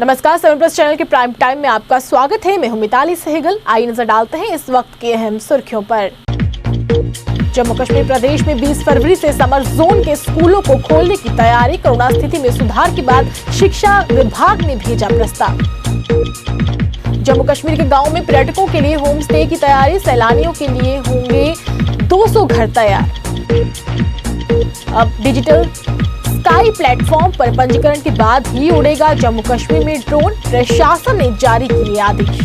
नमस्कार, 7 plus channel के prime time में आपका स्वागत है। मैं हूं मिताली सहगल। आइए नजर डालते हैं इस वक्त की अहम सुर्खियों पर। जम्मू कश्मीर प्रदेश में 20 फरवरी से समर जोन के स्कूलों को खोलने की तैयारी। कोरोना स्थिति में सुधार के बाद शिक्षा विभाग ने भेजा प्रस्ताव। जम्मू कश्मीर के गांव में पर्यटकों के लिए होम स्टे की तैयारी। सैलानियों के लिए होंगे 200 घर तैयार। अब डिजिटल स्काई प्लेटफॉर्म पर पंजीकरण के बाद ही उड़ेगा जम्मू कश्मीर में ड्रोन। प्रशासन ने जारी किए आदेश।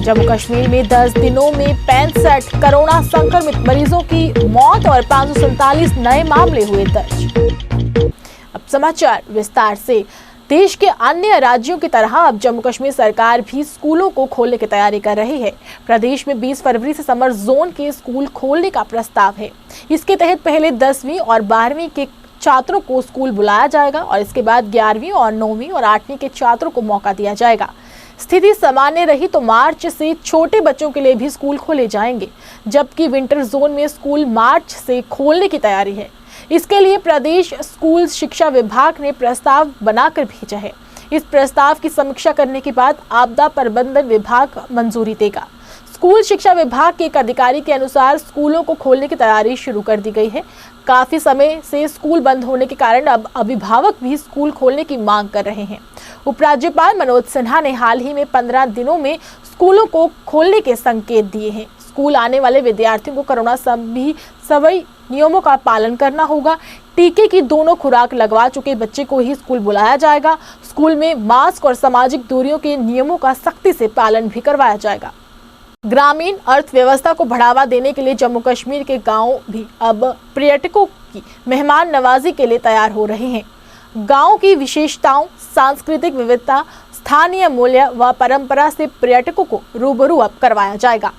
जम्मू कश्मीर में 10 दिनों में 65 कोरोना संक्रमित मरीजों की मौत और 547 नए मामले हुए दर्ज। अब समाचार विस्तार से। देश के अन्य राज्यों की तरह अब जम्मू कश्मीर सरकार भी स्कूलों को खोलने की तैयारी कर रही है। प्रदेश में 20 फरवरी से समर जोन के स्कूल खोलने का प्रस्ताव है। इसके तहत पहले 10वीं और 12वीं के छात्रों को स्कूल बुलाया जाएगा और इसके बाद 11वीं और 9वीं और 8वीं के छात्रों को मौका दिया जाएगा। स्थिति सामान्य रही तो मार्च से छोटे बच्चों के लिए भी स्कूल खोले जाएंगे, जबकि विंटर जोन में स्कूल मार्च से खोलने की तैयारी है। इसके लिए प्रदेश स्कूल शिक्षा विभाग ने प्रस्ताव बनाकर भेजा है। इस प्रस्ताव की समीक्षा करने के बाद आपदा प्रबंधन विभाग मंजूरी देगा। स्कूल शिक्षा विभाग के एक अधिकारी के अनुसार स्कूलों को खोलने की तैयारी शुरू कर दी गई है। काफी समय से स्कूल बंद होने के कारण अब अभिभावक भी स्कूल खोलने की मांग कर रहे हैं। उपराज्यपाल मनोज सिन्हा ने हाल ही में 15 दिनों में स्कूलों को खोलने के संकेत दिए हैं। स्कूल आने वाले विद्यार्थियों को कोरोना सभी नियमों का पालन करना होगा। टीके की दोनों खुराक लगवा चुके बच्चे को ही स्कूल बुलाया जाएगा। स्कूल में मास्क और सामाजिक दूरियों के नियमों का सख्ती से पालन भी करवाया जाएगा। ग्रामीण अर्थव्यवस्था को बढ़ावा देने के लिए जम्मू कश्मीर के गांव भी अब पर्यटकों की मेहमान नवाजी के लिए तैयार हो रहे हैं। गांव की विशेषताओं, सांस्कृतिक विविधता, स्थानीय मूल्य व परंपरा से पर्यटकों को रूबरू अब करवाया जाएगा।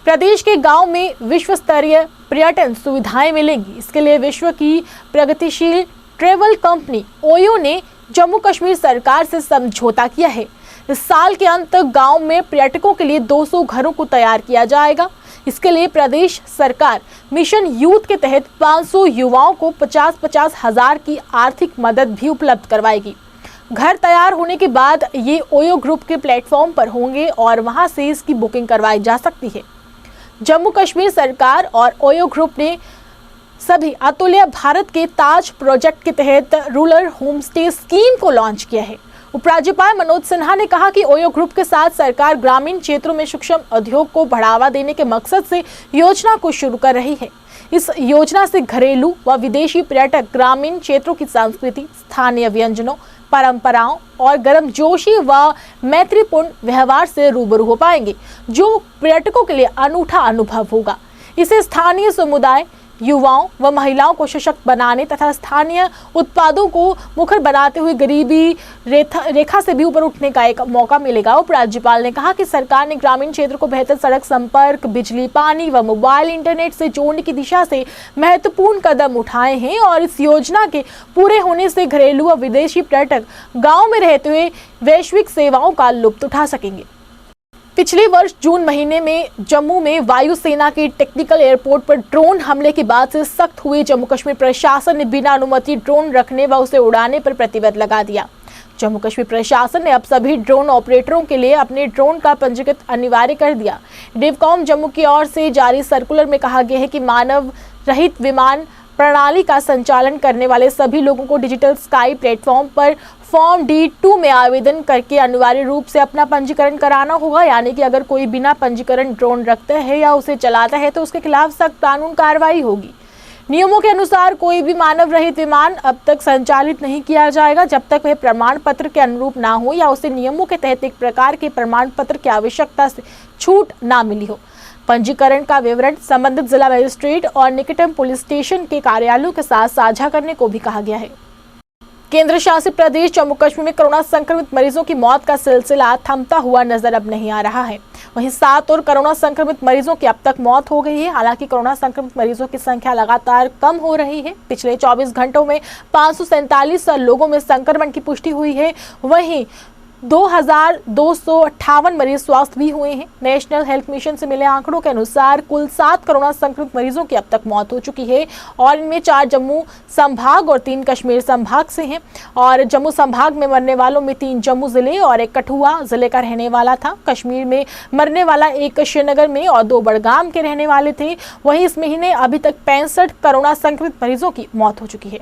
प्रदेश के गांव में विश्व स्तरीय पर्यटन सुविधाएं मिलेंगी। इसके लिए विश्व की प्रगतिशील ट्रैवल कंपनी ओयो ने जम्मू कश्मीर सरकार से समझौता किया है। इस साल के अंत तक गांव में पर्यटकों के लिए 200 घरों को तैयार किया जाएगा। इसके लिए प्रदेश सरकार मिशन यूथ के तहत 500 युवाओं को 50-50 हजार की आर्थिक मदद भी उपलब्ध करवाएगी। घर तैयार होने के बाद ये ओयो ग्रुप के प्लेटफॉर्म पर होंगे और वहां से इसकी बुकिंग करवाई जा सकती है। जम्मू कश्मीर सरकार और ओयो ग्रुप ने सभी अतुल्य भारत के ताज प्रोजेक्ट के तहत रूरल होम स्टे स्कीम को लॉन्च किया है। उपराज्यपाल मनोज सिन्हा ने कहा कि ओयो ग्रुप के साथ सरकार ग्रामीण क्षेत्रों में सूक्ष्म उद्योग को बढ़ावा देने के मकसद से योजना को शुरू कर रही है। इस योजना से घरेलू व विदेशी पर्यटक ग्रामीण क्षेत्रों की संस्कृति, स्थानीय व्यंजनों, परंपराओं और गर्मजोशी व मैत्रीपूर्ण व्यवहार से रूबरू हो पाएंगे, जो पर्यटकों के लिए अनूठा अनुभव होगा। इसे स्थानीय समुदाय, युवाओं व महिलाओं को सशक्त बनाने तथा स्थानीय उत्पादों को मुखर बनाते हुए गरीबी रेखा से भी ऊपर उठने का एक मौका मिलेगा। उपराज्यपाल ने कहा कि सरकार ने ग्रामीण क्षेत्र को बेहतर सड़क संपर्क, बिजली, पानी व मोबाइल इंटरनेट से जोड़ने की दिशा से महत्वपूर्ण कदम उठाए हैं और इस योजना के पूरे होने से घरेलू व विदेशी पर्यटक गाँव में रहते हुए वैश्विक सेवाओं का लुत्फ उठा सकेंगे। पिछले वर्ष जून महीने में जम्मू में वायुसेना के टेक्निकल एयरपोर्ट पर ड्रोन हमले के बाद से सख्त हुए जम्मू कश्मीर प्रशासन ने बिना अनुमति ड्रोन रखने व उसे उड़ाने पर प्रतिबंध लगा दिया। जम्मू कश्मीर प्रशासन ने अब सभी ड्रोन ऑपरेटरों के लिए अपने ड्रोन का पंजीकृत अनिवार्य कर दिया। डिवकॉम जम्मू की ओर से जारी सर्कुलर में कहा गया है कि मानव रहित विमान प्रणाली का संचालन करने वाले सभी लोगों को डिजिटल स्काई प्लेटफॉर्म पर फॉर्म D2 में आवेदन करके अनिवार्य रूप से अपना पंजीकरण कराना होगा। यानी कि अगर कोई बिना पंजीकरण ड्रोन रखता है या उसे चलाता है तो उसके खिलाफ सख्त कानून कार्रवाई होगी। नियमों के अनुसार कोई भी मानव रहित विमान अब तक संचालित नहीं किया जाएगा जब तक वह प्रमाण पत्र के अनुरूप ना हो या उसे नियमों के तहत एक प्रकार के प्रमाण पत्र की आवश्यकता से छूट ना मिली हो। पंजीकरण का विवरण संबंधित जिला मजिस्ट्रेट और निकटतम पुलिस स्टेशन के कार्यालयों के साथ साझा करने को भी कहा गया है। केंद्र शासित प्रदेश जम्मू कश्मीर में कोरोना संक्रमित मरीजों की मौत का सिलसिला थमता हुआ नजर अब नहीं आ रहा है। वहीं 7 और कोरोना संक्रमित मरीजों की अब तक मौत हो गई है। हालांकि कोरोना संक्रमित मरीजों की संख्या लगातार कम हो रही है। पिछले 24 घंटों में 547 लोगों में संक्रमण की पुष्टि हुई है। वहीं 2258 मरीज स्वस्थ भी हुए हैं। नेशनल हेल्थ मिशन से मिले आंकड़ों के अनुसार कुल 7 कोरोना संक्रमित मरीजों की अब तक मौत हो चुकी है और इनमें 4 जम्मू संभाग और 3 कश्मीर संभाग से हैं। और जम्मू संभाग में मरने वालों में 3 जम्मू जिले और 1 कठुआ जिले का रहने वाला था। कश्मीर में मरने वाला 1 श्रीनगर में और 2 बड़गाम के रहने वाले थे। वहीं इस महीने अभी तक 65 कोरोना संक्रमित मरीजों की मौत हो चुकी है।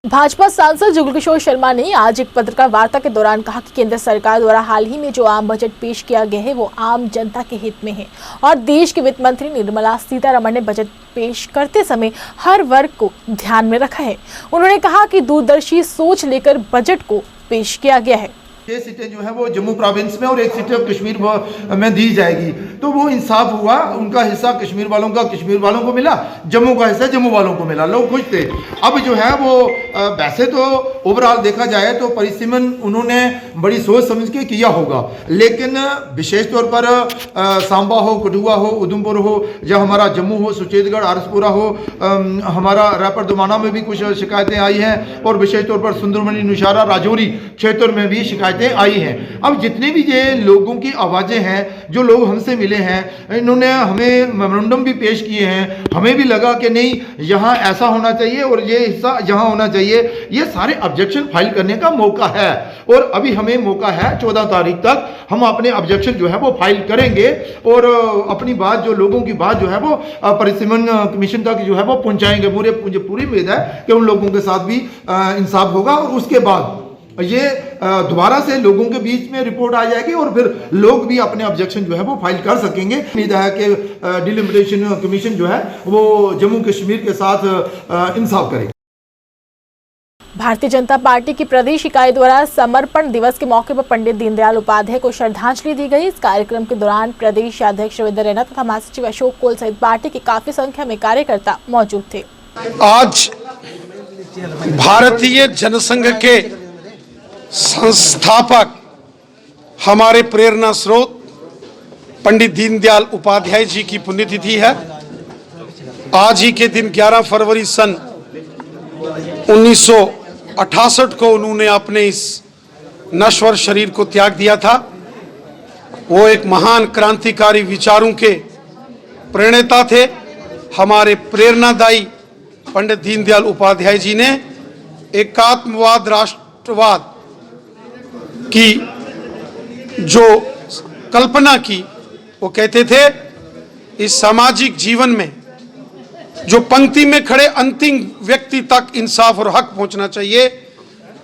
भाजपा सांसद जुगल किशोर शर्मा ने आज एक पत्रकार वार्ता के दौरान कहा कि केंद्र सरकार द्वारा हाल ही में जो आम बजट पेश किया गया है वो आम जनता के हित में है और देश के वित्त मंत्री निर्मला सीतारमण ने बजट पेश करते समय हर वर्ग को ध्यान में रखा है। उन्होंने कहा कि दूरदर्शी सोच लेकर बजट को पेश किया गया है। 6 सीटें जो है वो जम्मू प्रोविंस में और 1 सीट कश्मीर में दी जाएगी, तो वो इंसाफ हुआ। उनका हिस्सा कश्मीर वालों का कश्मीर वालों को मिला, जम्मू का हिस्सा जम्मू वालों को मिला, लोग खुश थे। अब जो है वो वैसे तो ओवरऑल देखा जाए तो परिसीमन उन्होंने बड़ी सोच समझ के किया होगा, लेकिन विशेष तौर पर सांबा हो, कठुआ हो, उधमपुर हो, या हमारा जम्मू हो, सुचेतगढ़, आरसपुरा हो, हमारा रैपर दुमाना में भी कुछ शिकायतें आई हैं और विशेष तौर पर सुंदरमणि, नुशारा, राजौरी क्षेत्र में भी शिकायतें आई हैं। अब जितने भी ये लोगों की आवाज़ें हैं, जो लोग हमसे मिले हैं, इन्होंने हमें मेमोरेंडम भी पेश किए हैं। हमें भी लगा कि नहीं, यहाँ ऐसा होना चाहिए और ये हिस्सा यहाँ होना चाहिए। ये सारे ऑब्जेक्शन फाइल करने का मौका है और अभी हमें मौका है 14 तारीख तक हम अपने ऑब्जेक्शन जो है वो फाइल करेंगे और अपनी बात, जो लोगों की बात जो है वो परिसीमन कमीशन तक जो है वो पहुँचाएंगे। मुझे पूरी उम्मीद है कि उन लोगों के साथ भी इंसाफ होगा और उसके बाद ये दोबारा से लोगों के बीच में रिपोर्ट आ जाएगी और फिर लोग भी अपने ऑब्जेक्शन जो है वो फाइल कर सकेंगे। उम्मीद है कि डिलिमिटेशन कमीशन जो है वो जम्मू कश्मीर के साथ इंसाफ करेगी। भारतीय जनता पार्टी की प्रदेश इकाई द्वारा समर्पण दिवस के मौके पर पंडित दीनदयाल उपाध्याय को श्रद्धांजलि दी गई। इस कार्यक्रम के दौरान प्रदेश अध्यक्ष रविंद्र रैना तथा महासचिव अशोक कोल सहित पार्टी की काफी संख्या में कार्यकर्ता मौजूद थे। आज भारतीय जनसंघ के संस्थापक, हमारे प्रेरणा स्रोत पंडित दीनदयाल उपाध्याय जी की पुण्यतिथि है। आज ही के दिन 11 फरवरी सन 1968 को उन्होंने अपने इस नश्वर शरीर को त्याग दिया था। वो एक महान क्रांतिकारी विचारों के प्रणेता थे। हमारे प्रेरणादायी पंडित दीनदयाल उपाध्याय जी ने एकात्मवाद, राष्ट्रवाद की जो कल्पना की, वो कहते थे इस सामाजिक जीवन में जो पंक्ति में खड़े अंतिम व्यक्ति तक इंसाफ और हक पहुंचना चाहिए।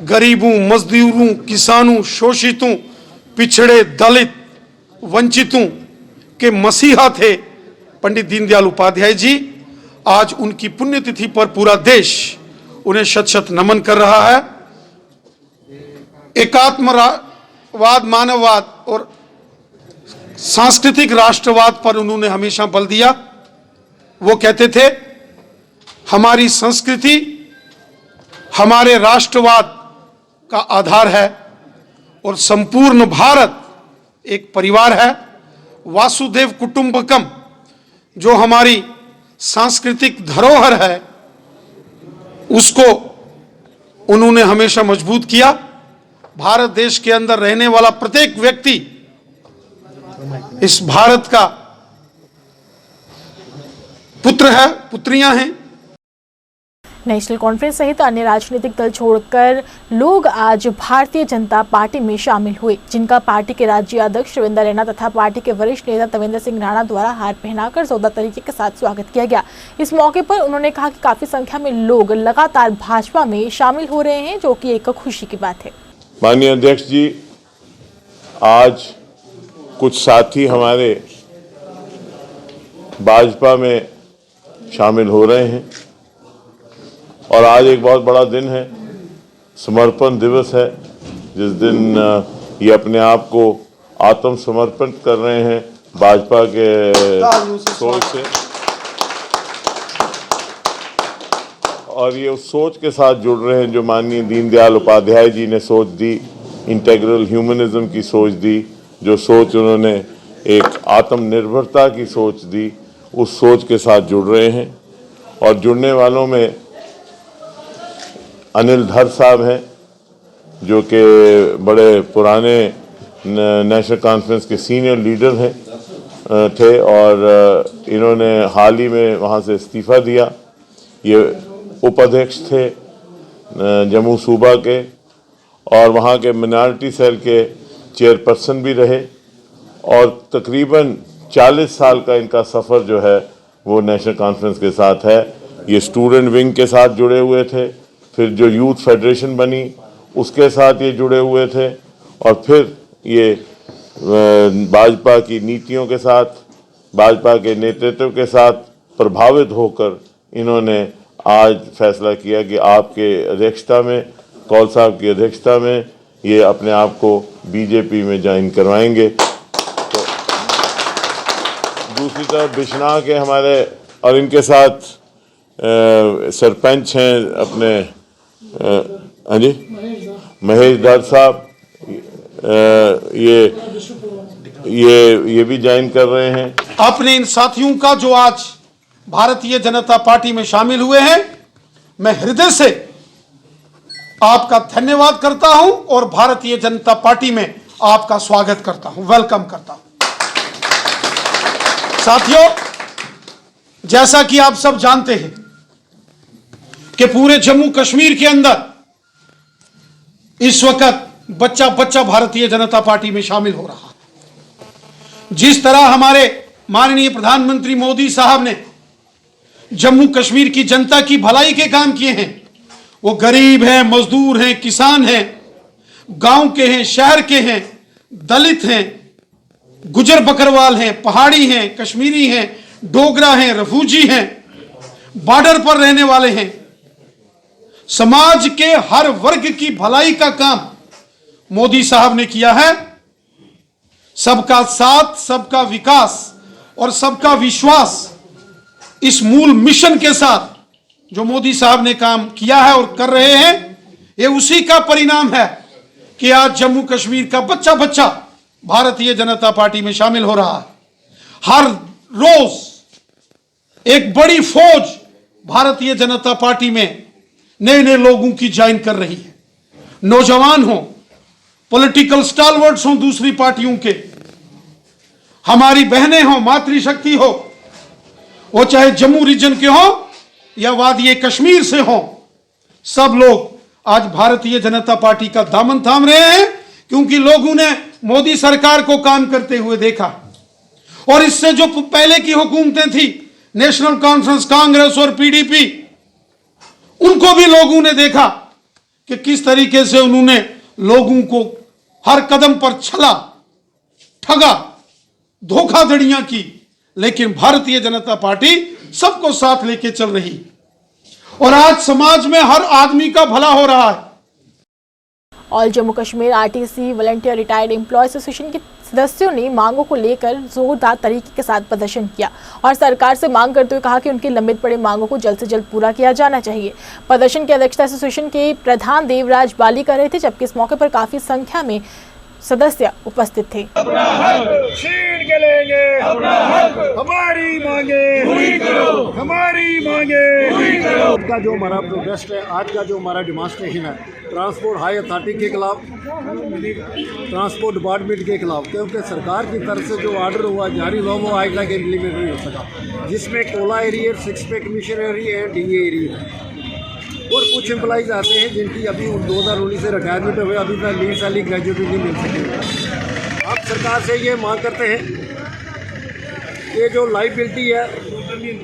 गरीबों, मजदूरों, किसानों, शोषितों, पिछड़े, दलित, वंचितों के मसीहा थे पंडित दीनदयाल उपाध्याय जी। आज उनकी पुण्यतिथि पर पूरा देश उन्हें शत शत नमन कर रहा है। एकात्मवाद, मानववाद और सांस्कृतिक राष्ट्रवाद पर उन्होंने हमेशा बल दिया। वो कहते थे हमारी संस्कृति हमारे राष्ट्रवाद का आधार है और संपूर्ण भारत एक परिवार है। वासुदेव कुटुंबकम जो हमारी सांस्कृतिक धरोहर है, उसको उन्होंने हमेशा मजबूत किया। भारत देश के अंदर रहने वाला प्रत्येक व्यक्ति इस भारत का पुत्र है, पुत्रियां हैं। नेशनल कॉन्फ्रेंस सहित अन्य राजनीतिक दल छोड़कर लोग आज भारतीय जनता पार्टी में शामिल हुए, जिनका पार्टी के राज्य अध्यक्ष रविंद्र रैना तथा पार्टी के वरिष्ठ नेता तविंदर सिंह राणा द्वारा हार पहनाकर जोरदार तरीके के साथ स्वागत किया गया। इस मौके पर उन्होंने कहा कि काफी संख्या में लोग लगातार भाजपा में शामिल हो रहे हैं, जो कि एक खुशी की बात है। माननीय अध्यक्ष जी, आज कुछ साथी हमारे भाजपा में शामिल हो रहे हैं और आज एक बहुत बड़ा दिन है, समर्पण दिवस है, जिस दिन ये अपने आप को आत्मसमर्पण कर रहे हैं भाजपा के सोच से और ये उस सोच के साथ जुड़ रहे हैं जो माननीय दीनदयाल उपाध्याय जी ने सोच दी, इंटेग्रल ह्यूमनिज्म की सोच दी, जो सोच उन्होंने एक आत्मनिर्भरता की सोच दी, उस सोच के साथ जुड़ रहे हैं। और जुड़ने वालों में अनिल धर साहब हैं, जो कि बड़े पुराने नेशनल कॉन्फ्रेंस के सीनियर लीडर थे और इन्होंने हाल ही में वहाँ से इस्तीफ़ा दिया। ये उपाध्यक्ष थे जम्मू सूबा के और वहाँ के मिनॉरिटी सेल के चेयरपर्सन भी रहे और तकरीबन 40 साल का इनका सफ़र जो है वो नेशनल कॉन्फ्रेंस के साथ है। ये स्टूडेंट विंग के साथ जुड़े हुए थे, फिर जो यूथ फेडरेशन बनी उसके साथ ये जुड़े हुए थे और फिर ये भाजपा की नीतियों के साथ, भाजपा के नेतृत्व के साथ प्रभावित होकर इन्होंने आज फैसला किया कि आपके अध्यक्षता में, कौल साहब की अध्यक्षता में ये अपने आप को बीजेपी में ज्वाइन करवाएंगे। तो दूसरी तरफ बिश्नाह के हमारे और इनके साथ सरपंच हैं अपने हाँ जी महेश दर साहब, ये भी ज्वाइन कर रहे हैं। अपने इन साथियों का जो आज भारतीय जनता पार्टी में शामिल हुए हैं, मैं हृदय से आपका धन्यवाद करता हूं और भारतीय जनता पार्टी में आपका स्वागत करता हूं, वेलकम करता हूं। साथियों, जैसा कि आप सब जानते हैं कि पूरे जम्मू कश्मीर के अंदर इस वक्त बच्चा बच्चा भारतीय जनता पार्टी में शामिल हो रहा है। जिस तरह हमारे माननीय प्रधानमंत्री मोदी साहब ने जम्मू कश्मीर की जनता की भलाई के काम किए हैं, वो गरीब हैं, मजदूर हैं, किसान हैं, गांव के हैं, शहर के हैं, दलित हैं, गुजर बकरवाल हैं, पहाड़ी हैं, कश्मीरी हैं, डोगरा हैं, रफूजी हैं, बॉर्डर पर रहने वाले हैं, समाज के हर वर्ग की भलाई का काम मोदी साहब ने किया है। सबका साथ, सबका विकास और सबका विश्वास, इस मूल मिशन के साथ जो मोदी साहब ने काम किया है और कर रहे हैं, ये उसी का परिणाम है कि आज जम्मू कश्मीर का बच्चा बच्चा भारतीय जनता पार्टी में शामिल हो रहा है। हर रोज एक बड़ी फौज भारतीय जनता पार्टी में नए नए लोगों की ज्वाइन कर रही है। नौजवान हो, पॉलिटिकल स्टालवर्ड्स हो दूसरी पार्टियों के, हमारी बहनें हो, मातृशक्ति हो, वो चाहे जम्मू रीजन के हो या वादी कश्मीर से हो, सब लोग आज भारतीय जनता पार्टी का दामन थाम रहे हैं, क्योंकि लोगों ने मोदी सरकार को काम करते हुए देखा। और इससे जो पहले की हुकूमतें थी, नेशनल कॉन्फ्रेंस, कांग्रेस और पीडीपी, उनको भी लोगों ने देखा कि किस तरीके से उन्होंने लोगों को हर कदम पर छला, ठगा, धोखाधड़ियां की। लेकिन भारतीय जनता पार्टी सबको साथ लेके चल रही और आज समाज में हर आदमी का भला हो रहा है। All Jammu Kashmir RTC volunteer retired employ association के सदस्यों ने मांगों को लेकर जोरदार तरीके के साथ प्रदर्शन किया और सरकार से मांग करते हुए कहा कि उनकी लंबित पड़े मांगों को जल्द से जल्द पूरा किया जाना चाहिए। प्रदर्शन की अध्यक्षता एसोसिएशन के प्रधान देवराज बाली कर रहे थे, जबकि इस मौके पर काफी संख्या में सदस्य उपस्थित थे। अपना हक छीन के लेंगे, अपना हक हमारी मांगे पूरी करो, हमारी मांगे पूरी करो। आज का जो हमारा प्रोटेस्ट है, आज का जो हमारा डिमांस्ट्रेशन है, ट्रांसपोर्ट हाई अथॉरिटी के खिलाफ, ट्रांसपोर्ट डिपार्टमेंट के खिलाफ, क्योंकि सरकार की तरफ से जो ऑर्डर हुआ जारी हुआ वो आज तक इम्प्लीमेंट नहीं हो सका, जिसमें कोला एरिया, 6 पे कमिश्नरी एंड डीए एरिया और कुछ एम्प्लॉइज आते हैं जिनकी अभी 2019 से रिटायरमेंट हुए, अभी तक लीव सैलरी ग्रेजुएटी नहीं मिल सके। आप सरकार से ये मांग करते हैं ये जो लाइबिलिटी है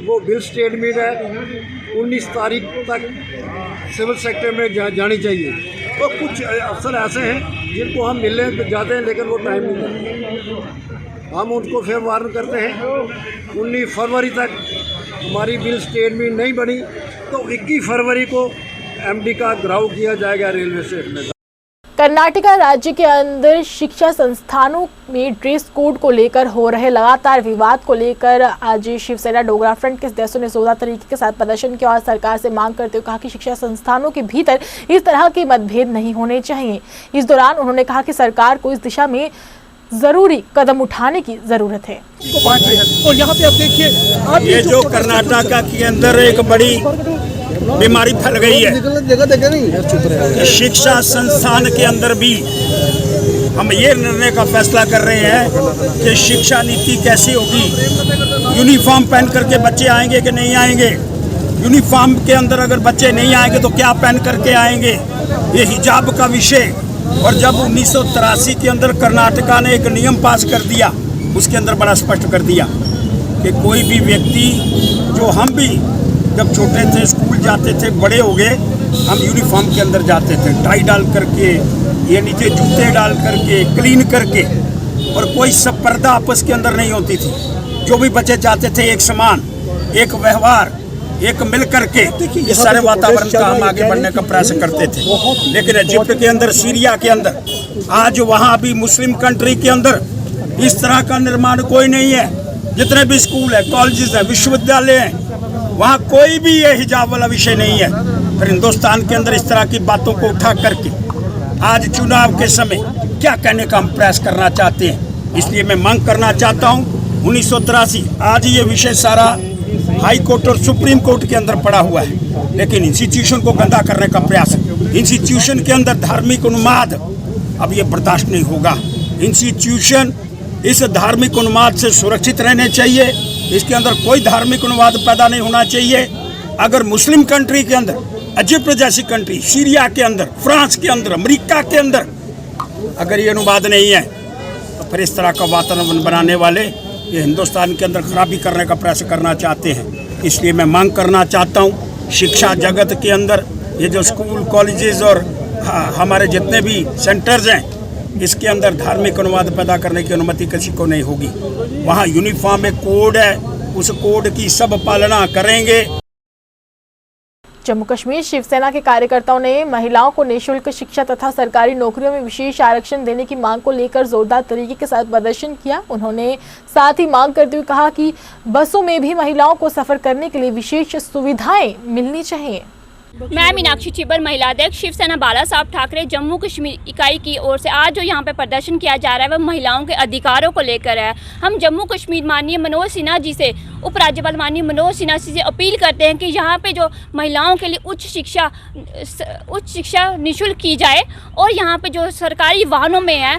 वो बिल स्टेटमेंट है 19 तारीख तक सिविल सेक्टर में जानी चाहिए। तो कुछ अफसर ऐसे हैं जिनको हम मिलने जाते हैं लेकिन वो टाइम नहीं देते। हम उनको फिर वार्न करते हैं 19 फरवरी तक हमारी बिल स्टेटमेंट नहीं बनी तो 21 फरवरी को एमडी का घिराव किया जाएगा रेलवे स्टेशन में। कर्नाटका राज्य के अंदर शिक्षा संस्थानों में ड्रेस कोड को लेकर हो रहे लगातार विवाद को लेकर आज शिवसेना डोगरा फ्रंट के सदस्यों ने जोरदार तरीके के साथ प्रदर्शन किया और सरकार से मांग करते हुए कहा कि शिक्षा संस्थानों के भीतर इस तरह के मतभेद नहीं होने चाहिए। इस दौरान उन्होंने कहा कि सरकार को इस दिशा में जरूरी कदम उठाने की जरूरत है। और यहाँ पे आप देखिए ये जो कर्नाटका के अंदर एक बड़ी बीमारी फैल गई है, शिक्षा संस्थान के अंदर भी हम ये निर्णय का फैसला कर रहे हैं कि शिक्षा नीति कैसी होगी। यूनिफॉर्म पहन करके बच्चे आएंगे कि नहीं आएंगे, यूनिफॉर्म के अंदर अगर बच्चे नहीं आएंगे तो क्या पहन करके आएंगे, ये हिजाब का विषय। और जब 1983 के अंदर कर्नाटका ने एक नियम पास कर दिया, उसके अंदर बड़ा स्पष्ट कर दिया कि कोई भी व्यक्ति, जो हम भी जब छोटे थे स्कूल जाते थे, बड़े हो गए, हम यूनिफॉर्म के अंदर जाते थे, टाई डाल करके, ये नीचे जूते डाल करके, क्लीन करके, और कोई स्पर्धा आपस के अंदर नहीं होती थी। जो भी बच्चे चाहते थे एक समान, एक व्यवहार, एक मिल करके इस सारे वातावरण का हम आगे बढ़ने का प्रयास करते थे। लेकिन इजिप्ट के अंदर, सीरिया के अंदर, आज वहाँ भी मुस्लिम कंट्री के अंदर इस तरह का निर्माण कोई नहीं है। जितने भी स्कूल है, कॉलेजेस हैं, विश्वविद्यालय हैं, वहाँ कोई भी ये हिजाब वाला विषय नहीं है। फिर हिंदुस्तान के अंदर इस तरह की बातों को उठा करके आज चुनाव के समय क्या कहने का हम प्रयास करना चाहते हैं। इसलिए मैं मांग करना चाहता हूँ 1983, आज ये विषय सारा हाई कोर्ट और सुप्रीम कोर्ट के अंदर पड़ा हुआ है, लेकिन इंस्टीट्यूशन को गंदा करने का प्रयास, इंस्टीट्यूशन के अंदर धार्मिक उन्माद, अब ये बर्दाश्त नहीं होगा। इंस्टीट्यूशन इस धार्मिक उन्माद से सुरक्षित रहने चाहिए, इसके अंदर कोई धार्मिक उन्माद पैदा नहीं होना चाहिए। अगर मुस्लिम कंट्री के अंदर, इजिप्ट जैसी कंट्री, सीरिया के अंदर, फ्रांस के अंदर, अमेरिका के अंदर अगर ये अनुवाद नहीं है, तो फिर इस तरह का वातावरण बनाने वाले ये हिंदुस्तान के अंदर खराबी करने का प्रयास करना चाहते हैं। इसलिए मैं मांग करना चाहता हूँ शिक्षा जगत के अंदर ये जो स्कूल, कॉलेजेस और हमारे जितने भी सेंटर्स हैं, इसके अंदर धार्मिक अनुवाद पैदा करने की अनुमति किसी को नहीं होगी। वहाँ यूनिफॉर्म एक कोड है, उस कोड की सब पालना करेंगे। जम्मू कश्मीर शिवसेना के कार्यकर्ताओं ने महिलाओं को निःशुल्क शिक्षा तथा सरकारी नौकरियों में विशेष आरक्षण देने की मांग को लेकर जोरदार तरीके के साथ प्रदर्शन किया। उन्होंने साथ ही मांग करते हुए कहा कि बसों में भी महिलाओं को सफर करने के लिए विशेष सुविधाएं मिलनी चाहिए। मैं मीनाक्षी चिब्बर, महिला अध्यक्ष शिवसेना बाला साहब ठाकरे जम्मू कश्मीर इकाई की ओर से आज जो यहाँ पे प्रदर्शन किया जा रहा है वह महिलाओं के अधिकारों को लेकर है। हम जम्मू कश्मीर माननीय मनोज सिन्हा जी से, उपराज्यपाल माननीय मनोज सिन्हा जी से अपील करते हैं कि यहाँ पे जो महिलाओं के लिए उच्च शिक्षा निःशुल्क की जाए, और यहाँ पे जो सरकारी वाहनों में है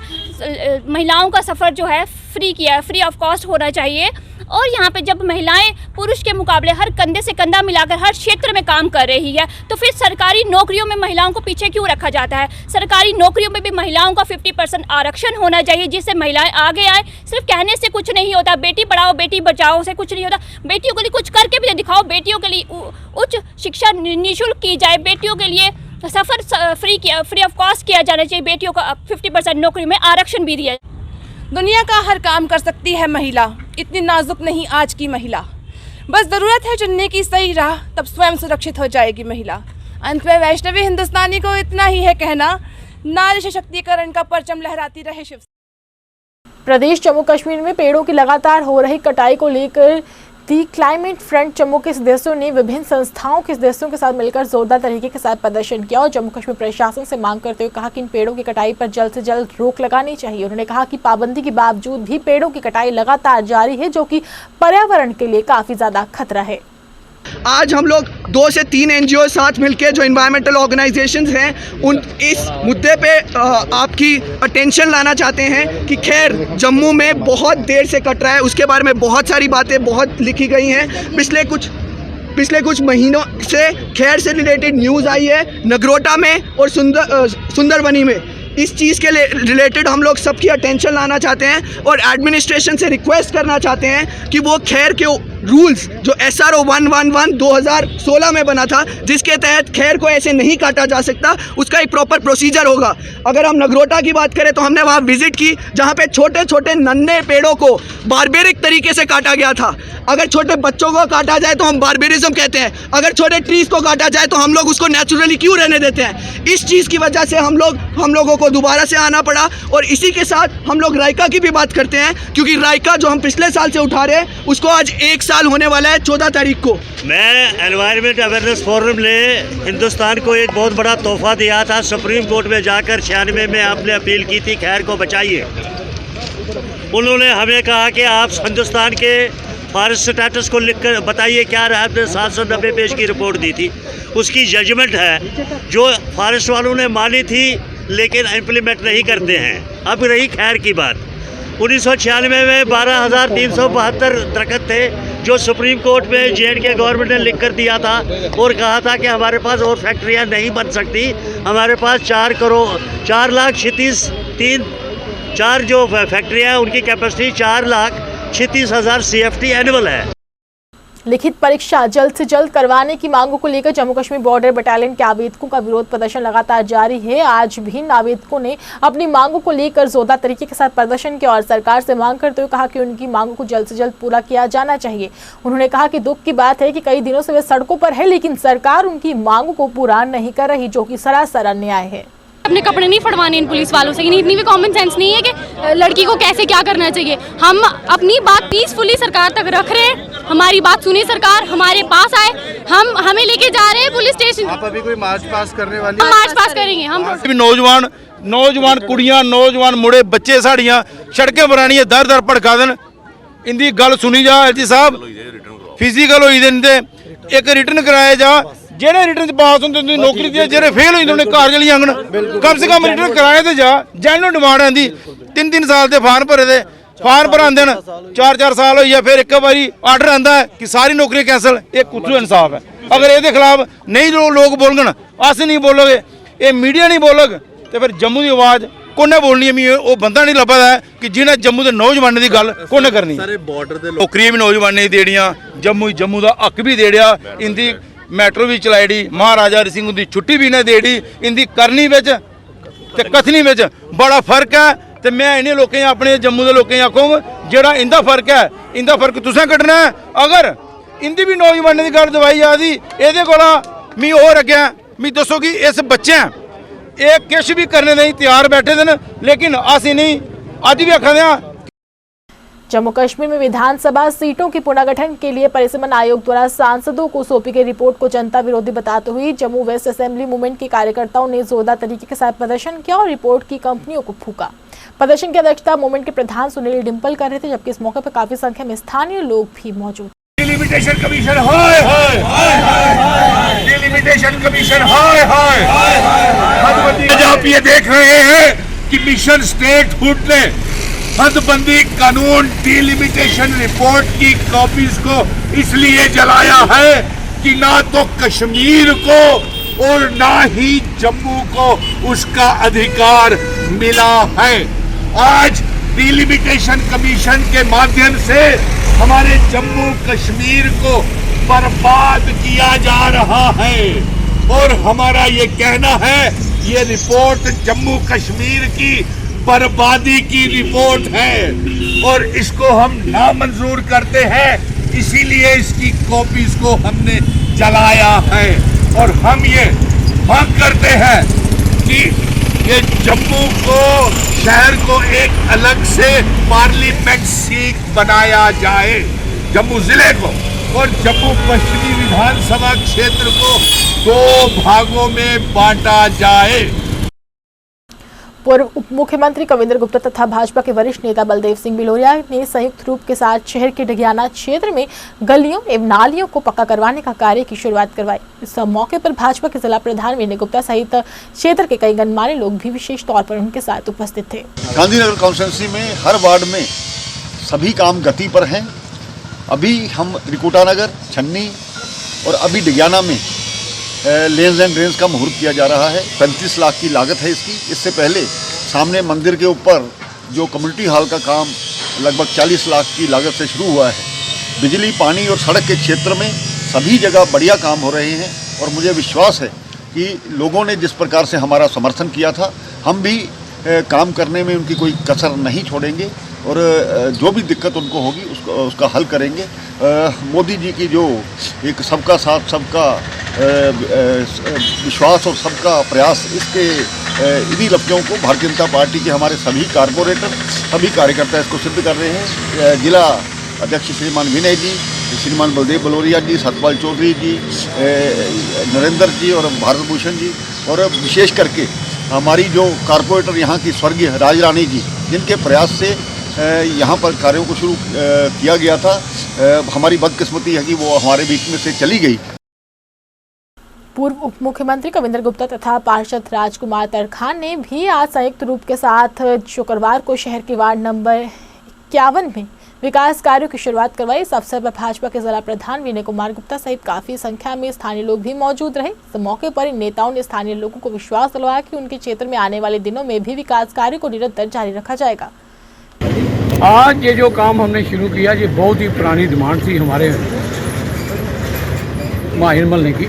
महिलाओं का सफ़र जो है फ्री ऑफ कॉस्ट होना चाहिए। और यहाँ पे जब महिलाएं पुरुष के मुकाबले हर कंधे से कंधा मिलाकर हर क्षेत्र में काम कर रही है, तो फिर सरकारी नौकरियों में महिलाओं को पीछे क्यों रखा जाता है। सरकारी नौकरियों में भी महिलाओं का 50% आरक्षण होना चाहिए, जिससे महिलाएं आगे आए। सिर्फ कहने से कुछ नहीं होता, बेटी पढ़ाओ बेटी बचाओ से कुछ नहीं होता, बेटियों के लिए कुछ करके भी दिखाओ। बेटियों के लिए उच्च शिक्षा निःशुल्क की जाए, बेटियों के लिए सफ़र फ्री ऑफ कॉस्ट किया जाना चाहिए, बेटियों का 50% नौकरी में आरक्षण भी दिया। दुनिया का हर काम कर सकती है महिला, इतनी नाजुक नहीं आज की महिला। बस ज़रूरत है चुनने की सही राह, तब स्वयं सुरक्षित हो जाएगी महिला। अंत में वैष्णवी हिंदुस्तानी को इतना ही है कहना, नारी सशक्तिकरण का परचम लहराती रहे शिव। प्रदेश जम्मू कश्मीर में पेड़ों की लगातार हो रही कटाई को लेकर दी क्लाइमेट फ्रंट जम्मू के सदस्यों ने विभिन्न संस्थाओं के सदस्यों के साथ मिलकर जोरदार तरीके के साथ प्रदर्शन किया और जम्मू कश्मीर प्रशासन से मांग करते हुए कहा कि इन पेड़ों की कटाई पर जल्द से जल्द रोक लगानी चाहिए। उन्होंने कहा कि पाबंदी के बावजूद भी पेड़ों की कटाई लगातार जारी है, जो कि पर्यावरण के लिए काफी ज्यादा खतरा है। आज हम लोग 2 से 3 NGO साथ मिलकर जो इन्वायरमेंटल ऑर्गेनाइजेशंस हैं उन इस मुद्दे पे आपकी अटेंशन लाना चाहते हैं कि खैर जम्मू में बहुत देर से कट रहा है, उसके बारे में बहुत सारी बातें बहुत लिखी गई हैं। पिछले कुछ महीनों से खैर से रिलेटेड न्यूज़ आई है नगरोटा में और सुंदरबनी में। इस चीज़ के रिलेटेड हम लोग सबकी अटेंशन लाना चाहते हैं और एडमिनिस्ट्रेशन से रिक्वेस्ट करना चाहते हैं कि वो खैर के रूल्स जो SRO 111 2016 में बना था, जिसके तहत खैर को ऐसे नहीं काटा जा सकता, उसका एक प्रॉपर प्रोसीजर होगा। अगर हम नगरोटा की बात करें तो हमने वहाँ विजिट की, जहाँ पे छोटे छोटे नन्हे पेड़ों को बारबेरिक तरीके से काटा गया था। अगर छोटे बच्चों को काटा जाए तो हम बारबेरिज्म कहते हैं, अगर छोटे ट्रीज़ को काटा जाए तो हम लोग उसको नेचुरली क्यों रहने देते हैं। इस चीज़ की वजह से हम लोगों को दोबारा से आना पड़ा। और इसी के साथ हम लोग रायका की भी बात करते हैं, क्योंकि रायका जो हम पिछले साल से उठा रहे हैं उसको आज 1 साल होने वाला है 14 तारीख को। मैं एनवायरनमेंट अवेयरनेस फोरम ने हिंदुस्तान को एक बहुत बड़ा तोहफा दिया था। सुप्रीम कोर्ट में जाकर 96 में आपने अपील की थी खैर को बचाइए। उन्होंने हमें कहा कि आप हिंदुस्तान के फॉरेस्ट स्टेटस को लिखकर बताइए क्या रहा। आपने 790 पेज की रिपोर्ट दी थी, उसकी जजमेंट है जो फॉरेस्ट वालों ने मानी थी लेकिन इम्प्लीमेंट नहीं करते हैं। अब रही खैर की बात, 1996 में 12,372 दरख्त थे जो सुप्रीम कोर्ट में J&K गवर्नमेंट ने लिख कर दिया था और कहा था कि हमारे पास और फैक्ट्रियां नहीं बन सकती, हमारे पास 4 जो फैक्ट्रियां हैं उनकी कैपेसिटी 4,36,000 CFT एनुअल है। लिखित परीक्षा जल्द से जल्द करवाने की मांगों को लेकर जम्मू कश्मीर बॉर्डर बटालियन के आवेदकों का विरोध प्रदर्शन लगातार जारी है। आज भी आवेदकों ने अपनी मांगों को लेकर जोरदार तरीके के साथ प्रदर्शन किया और सरकार से मांग करते हुए कहा कि उनकी मांगों को जल्द से जल्द पूरा किया जाना चाहिए। उन्होंने कहा कि दुख की बात है कि कई दिनों से वे सड़कों पर है, लेकिन सरकार उनकी मांगों को पूरा नहीं कर रही, जो कि सरासर अन्याय है। अपने कपड़े नहीं फड़वाने इन पुलिस वालों से, इतनी भी कॉमन सेंस नहीं है कि लड़की को कैसे क्या करना चाहिए। हम अपनी बात पीसफुली सरकार तक रख रहे हैं, हमारी बात सुने सरकार, हमारे पास आए, हमें लेके जा रहे हैं पुलिस स्टेशन। आप अभी कोई मार्च पास करने वाली? हम मार्च पास करेंगे। हम नौजवान कुड़ियां, नौजवान मुड़े, बच्चे साड़ियां सड़कें बनानी दर दर भड़का देन, इंदी गल सुनी जा। एलजी साहब फिजिकल होई दे, एक रिटर्न कराया जा, जेड़े रिटर्न पास होंगे उन्हें नौकरी दी, जेड़े फेल होंगे उन्हें घर चली जांगन। कम से कम रिटर्न कराए तो जा, जैनू डिमांड आंदी। 3-3 साल के फार्म भरे दे, फार्म भरांदे न 4-4 साल होई फिर एक बारी आर्डर आंदा है कि सारी नौकरियां कैंसल। ये कुछ इंसाफ है? अगर ये खिलाफ नहीं लोग बोलगन, अस नहीं बोलोगे, ये मीडिया नहीं बोलग, तो फिर जम्मू की आवाज़ कोने बोलनी है। वो बंदा नहीं लभदा है कि जिन्हें जम्मू के नौजवानों की गल कोने करनी। नौकरियां भी नौजवानों ने देड़ियां, जम्मू का हक भी देड़िया, इनकी मैट्रो भी चलाई, महाराजा हरि सिंह की छुट्टी भी इन्हें देड़ी, इनकी करनी बिच ते कथनी बिच बड़ा फर्क है। तो मैं इन्हें लोगों अपने जम्मू के लोगों आखूँगा जोड़ा इंदा फर्क है, इंदा फर्क तुसें कड्ढना है। अगर इंदी भी नौजवानों की गल दवाई आदि ये कोला मी होर अग्गें मी दसो कि इस बच्चे ये किश भी करने नहीं तैयार बैठे थे, लेकिन अस नहीं अज भी आखदे हां। जम्मू कश्मीर में विधानसभा सीटों के पुनर्गठन के लिए परिसीमन आयोग द्वारा सांसदों को सौंपी गई रिपोर्ट को जनता विरोधी बताते हुए जम्मू वेस्ट असेंबली मूवमेंट के कार्यकर्ताओं ने जोरदार तरीके के साथ प्रदर्शन किया और रिपोर्ट की कंपनियों को फूंका। प्रदर्शन की अध्यक्षता मूवमेंट के प्रधान सुनील डिम्पल कर रहे थे, जबकि इस मौके पर काफी संख्या में स्थानीय लोग भी मौजूद। डिलिमिटेशन कमीशन हाय हाय हाय, डिलिमिटेशन कमीशन हाय हाय हाय। आप ये देख रहे हैं कि मिशन स्टेटहुड ने हदबंदी कानून डिलिमिटेशन रिपोर्ट की कॉपीज को इसलिए जलाया है कि ना तो कश्मीर को और ना ही जम्मू को उसका अधिकार मिला है। आज डिलिमिटेशन कमीशन के माध्यम से हमारे जम्मू कश्मीर को बर्बाद किया जा रहा है और हमारा ये कहना है ये रिपोर्ट जम्मू कश्मीर की बर्बादी की रिपोर्ट है और इसको हम नामंजूर करते हैं, इसीलिए इसकी कॉपीज को हमने जलाया है। और हम ये मांग करते हैं कि ये जम्मू को शहर को एक अलग से पार्लियामेंट सीट बनाया जाए, जम्मू जिले को और जम्मू पश्चिमी विधानसभा क्षेत्र को 2 भागों में बांटा जाए। पूर्व उप मुख्यमंत्री कविंद्र गुप्ता तथा भाजपा के वरिष्ठ नेता बलदेव सिंह बिलोरिया ने संयुक्त रूप के साथ शहर के डगियाना क्षेत्र में गलियों एवं नालियों को पक्का करवाने का कार्य की शुरुआत करवाई। इस मौके पर भाजपा के जिला प्रधान विनय गुप्ता सहित क्षेत्र के कई गणमान्य लोग भी विशेष तौर पर उनके साथ उपस्थित थे। गांधीनगर कॉन्स्टिट्यूंसी में हर वार्ड में सभी काम गति पर हैं। अभी हम रिकोटा नगर, छन्नी और अभी डगियाना में लेंस एंड ड्रेन्स का मुहूर्त किया जा रहा है। 35 लाख की लागत है इसकी। इससे पहले सामने मंदिर के ऊपर जो कम्युनिटी हॉल का काम लगभग 40 लाख की लागत से शुरू हुआ है। बिजली, पानी और सड़क के क्षेत्र में सभी जगह बढ़िया काम हो रहे हैं और मुझे विश्वास है कि लोगों ने जिस प्रकार से हमारा समर्थन किया था, हम भी काम करने में उनकी कोई कसर नहीं छोड़ेंगे और जो भी दिक्कत उनको होगी उसका हल करेंगे। मोदी जी की जो एक सबका साथ, सबका विश्वास और सबका प्रयास, इसके इन्हीं लफ्ज़ों को भारतीय जनता पार्टी के हमारे सभी कारपोरेटर, सभी कार्यकर्ता इसको सिद्ध कर रहे हैं। जिला अध्यक्ष श्रीमान विनय जी, श्रीमान बलदेव बलोरिया जी, सतपाल चौधरी जी, नरेंद्र जी और भारत भूषण जी और विशेष करके हमारी जो कारपोरेटर यहाँ की स्वर्गीय राज रानी जी, जिनके प्रयास से यहाँ पर कार्यों को शुरू किया गया था। हमारी बदकिस्मती है कि वो हमारे बीच में से चली गई। पूर्व उप मुख्यमंत्री कविंद्र गुप्ता तथा पार्षद राजकुमार तरखान ने भी आज संयुक्त रूप के साथ शुक्रवार को शहर के वार्ड नंबर 51 में विकास कार्यों की शुरुआत करवाई। इस अवसर पर भाजपा के जिला प्रधान विनय कुमार गुप्ता सहित काफी संख्या में स्थानीय लोग भी मौजूद रहे। इस मौके पर इन नेताओं ने स्थानीय लोगों को विश्वास दिलवाया कि उनके क्षेत्र में आने वाले दिनों में भी विकास कार्यों को निरंतर जारी रखा जाएगा। आज ये जो काम हमने शुरू किया, ये बहुत ही पुरानी डिमांड थी हमारे माहिर मल्ले की,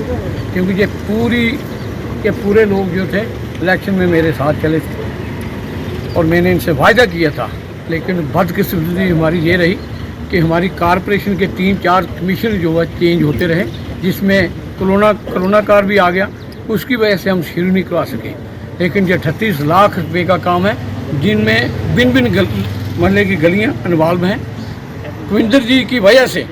क्योंकि ये पूरे लोग जो थे इलेक्शन में मेरे साथ चले थे और मैंने इनसे वायदा किया था। लेकिन बदकिस्मती हमारी ये रही कि हमारी कॉरपोरेशन के 3-4 कमीशन जो है चेंज होते रहे, जिसमें कोरोना काल भी आ गया, उसकी वजह से हम शुरू नहीं करवा सके। लेकिन ये 38 लाख रुपए का काम है, जिनमें भिन्न मल्ले की गलियां इन्वॉल्व हैं। कविंद्र जी की वजह से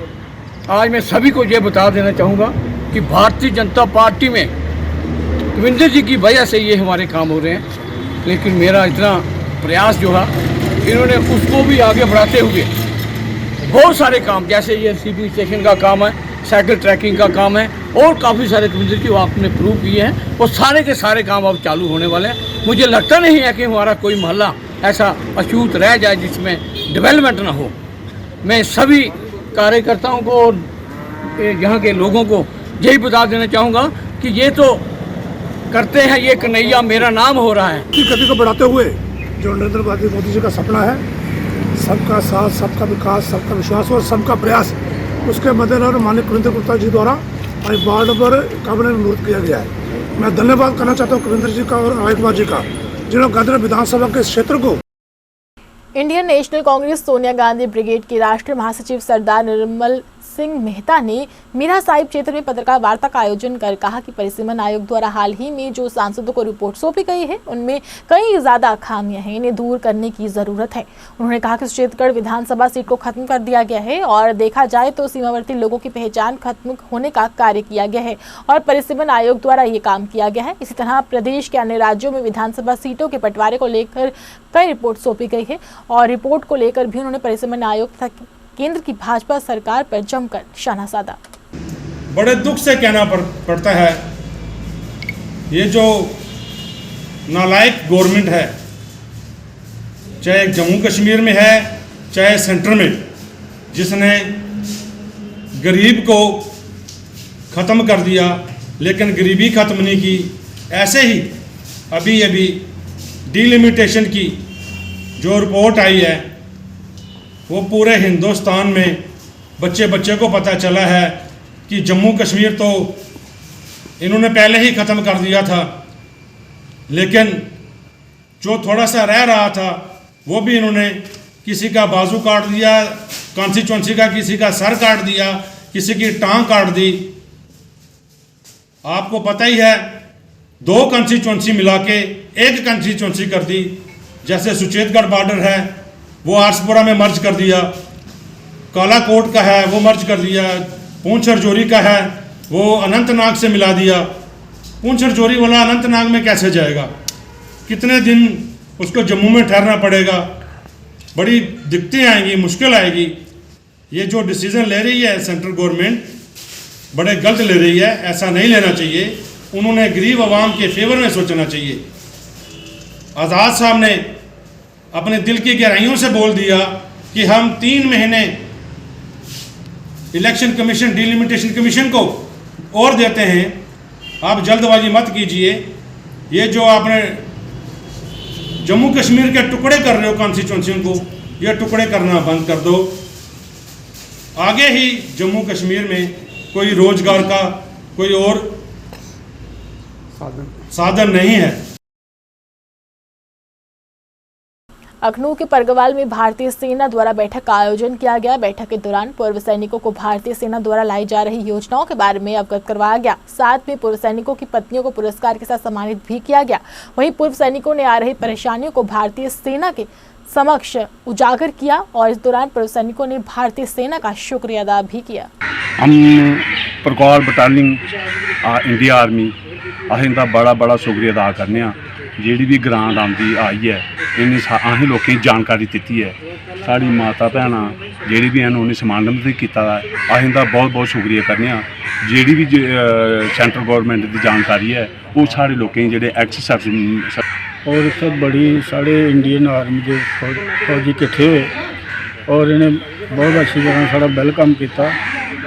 आज मैं सभी को ये बता देना चाहूँगा कि भारतीय जनता पार्टी में कविंद्र जी की वजह से ये हमारे काम हो रहे हैं। लेकिन मेरा इतना प्रयास जो है, इन्होंने उसको भी आगे बढ़ाते हुए बहुत सारे काम, जैसे ये सीपी स्टेशन का काम है, साइकिल ट्रैकिंग का काम है और काफ़ी सारे कविंद्र जी आपने प्रूव किए हैं, वो सारे के सारे काम अब चालू होने वाले हैं। मुझे लगता नहीं है कि हमारा कोई मोहल्ला ऐसा अछूत रह जाए जिसमें डेवलपमेंट ना हो। मैं सभी कार्यकर्ताओं को और यहाँ के लोगों को यही बता देना चाहूँगा कि ये तो करते हैं, ये कन्हैया मेरा नाम हो रहा है। गति को बढ़ाते हुए जो नरेंद्र मोदी जी का सपना है, सबका साथ, सबका विकास, सबका विश्वास और सबका प्रयास, उसके मद्देनजर माननीय कविंद्र गुप्ता जी द्वारा आज वार्ड नंबर 51 में नियुक्त किया गया है। मैं धन्यवाद करना चाहता हूँ कविंद्र जी का और राजकुमार जी का, जिन्होंने गांधी विधानसभा के क्षेत्र को। Indian national Congress Sonia Gandhi brigade के राष्ट्रीय महासचिव सरदार निर्मल सिंह मेहता ने मीरा साहिब क्षेत्र में पत्रकार वार्ता का आयोजन कर कहा कि परिसीमन आयोग द्वारा हाल ही में जो सांसदों को रिपोर्ट सौंपी गई है, उनमें कई ज्यादा खामियां हैं, इन्हें दूर करने की जरूरत है। उन्होंने कहा कि सुचेतगढ़ विधानसभा सीट को खत्म कर दिया गया है और देखा जाए तो सीमावर्ती लोगों की पहचान खत्म होने का कार्य किया गया है और परिसीमन आयोग द्वारा ये काम किया गया है। इसी तरह प्रदेश के अन्य राज्यों में विधानसभा सीटों के बंटवारे को लेकर कई रिपोर्ट सौंपी गई है और रिपोर्ट को लेकर भी उन्होंने परिसीमन आयोग तक केंद्र की भाजपा सरकार पर जमकर निशाना साधा। बड़े दुख से कहना पड़ता है, ये जो नालायक गवर्नमेंट है, चाहे जम्मू कश्मीर में है चाहे सेंटर में, जिसने गरीब को ख़त्म कर दिया लेकिन गरीबी ख़त्म नहीं की। ऐसे ही अभी डिलिमिटेशन की जो रिपोर्ट आई है, वो पूरे हिंदुस्तान में बच्चे को पता चला है कि जम्मू कश्मीर तो इन्होंने पहले ही ख़त्म कर दिया था, लेकिन जो थोड़ा सा रह रहा था वो भी इन्होंने किसी का बाजू काट दिया, कॉन्स्टिट्यूंसी का किसी का सर काट दिया, किसी की टांग काट दी। आपको पता ही है, 2 कॉन्स्टिट्यूंसी मिला के 1 कॉन्स्टिट्यूंसी कर दी। जैसे सुचेतगढ़ बॉर्डर है वो आरसपुरा में मर्ज कर दिया, कालाकोट का है वो मर्ज कर दिया, पूंछ रजौरी का है वो अनंतनाग से मिला दिया। पूंछ रजौरी वाला अनंतनाग में कैसे जाएगा? कितने दिन उसको जम्मू में ठहरना पड़ेगा? बड़ी दिक्कतें आएंगी, मुश्किल आएगी। ये जो डिसीज़न ले रही है सेंट्रल गवर्नमेंट, बड़े गलत ले रही है, ऐसा नहीं लेना चाहिए। उन्होंने गरीब आवाम के फेवर में सोचना चाहिए। आज़ाद साहब ने अपने दिल की गहराइयों से बोल दिया कि हम 3 महीने इलेक्शन कमीशन, डिलिमिटेशन कमीशन को और देते हैं। आप जल्दबाजी मत कीजिए। ये जो आपने जम्मू कश्मीर के टुकड़े कर रहे हो कॉन्स्टिट्यूंसियों को, ये टुकड़े करना बंद कर दो। आगे ही जम्मू कश्मीर में कोई रोजगार का कोई और साधन नहीं है। अखनूर के परगवाल में भारतीय सेना द्वारा बैठक का आयोजन किया गया। बैठक के दौरान पूर्व सैनिकों को भारतीय सेना द्वारा लाई जा रही योजनाओं के बारे में अवगत करवाया गया। साथ में पूर्व सैनिकों की पत्नियों को पुरस्कार के साथ सम्मानित भी किया गया। वहीं पूर्व सैनिकों ने आ रही परेशानियों को भारतीय सेना के समक्ष उजागर किया और इस दौरान पूर्व सैनिकों ने भारतीय सेना का शुक्रिया अदा भी किया। हम परगवाल बटालियन इंडिया आर्मी असीं दा बड़ा बड़ा शुक्रिया अदा करने आं। जिहड़ी भी ग्रांट आंदी आई है इन्नी असें लोकें गी जानकारी दित्ती है। साड़ी माता भैनां जिहड़ी भी हैन उन्हें सम्मानित कीता है। असीं दा बहुत बहुत शुक्रिया करने आं। जिहड़ी भी सेंट्रल गौरमेंट की जानकारी है वो साढ़े लोकें गी जेह्ड़े एक्स सर्विस और इत्थै बड़ी साढ़े इंडियन आर्मी के फौजी किट्ठे हुए और इन्हें बहुत अच्छी तरह साढ़ा वेलकम किया।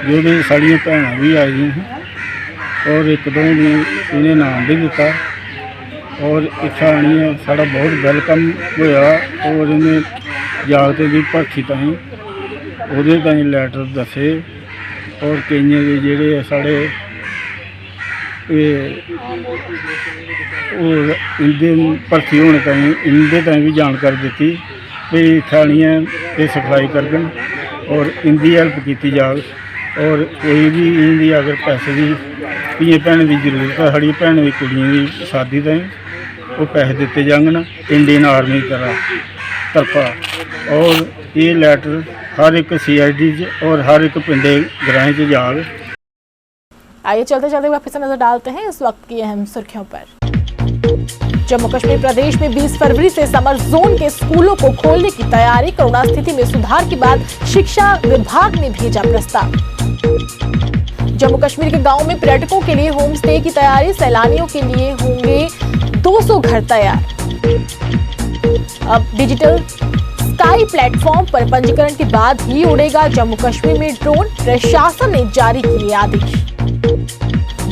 जो साड़ियाँ भैनां भी आई दी और एक दो ने इन्हें नाम भी दिता और इत्थै आनिए साढ़ा बहुत वेलकम होया और इन्हें जागते की भर्थी ताईं ओहदे ताईं लैटर दसे और केइयें दे जेह्ड़े साढ़े इंदे भर्थी होने ताईं इंदे ताईं भी जानकारी दी भी इत्थै आनिए ये सिखलाई करगन और इनकी हैल्प की जाग और कोई भी इनकी अगर पैसे की धियें भैनें की जरूरत है साड़ी भैनें की कुड़ियों की शादी ताईं वो पैसे दिते जाङन इंडियन आर्मी तरफा। और ये लैटर हर एक CID और हर एक पिंडे ग्राएं च जाग। आइए चलते चलते वापस नजर डालते हैं इस वक्त की अहम सुर्खियों पर। जम्मू कश्मीर प्रदेश में 20 फरवरी से समर जोन के स्कूलों को खोलने की तैयारी। कोरोना स्थिति में सुधार के बाद शिक्षा विभाग ने भेजा प्रस्ताव। जम्मू कश्मीर के गांवों में पर्यटकों के लिए होम स्टे की तैयारी। सैलानियों के लिए होंगे 200 घर तैयार। अब डिजिटल स्काई प्लेटफॉर्म पर पंजीकरण के बाद ही उड़ेगा जम्मू कश्मीर में ड्रोन। प्रशासन ने जारी किए आदेश।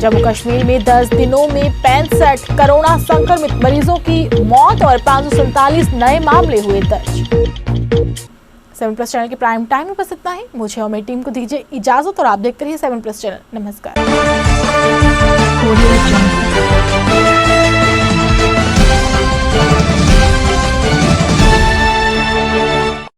जम्मू कश्मीर में 10 दिनों में 65 कोरोना संक्रमित मरीजों की मौत और 547 नए मामले हुए दर्ज। 7+ चैनल के प्राइम टाइम में बस इतना ही। मुझे और मेरी टीम को दीजिए इजाजत और आप देखते रहिए 7+ चैनल। नमस्कार।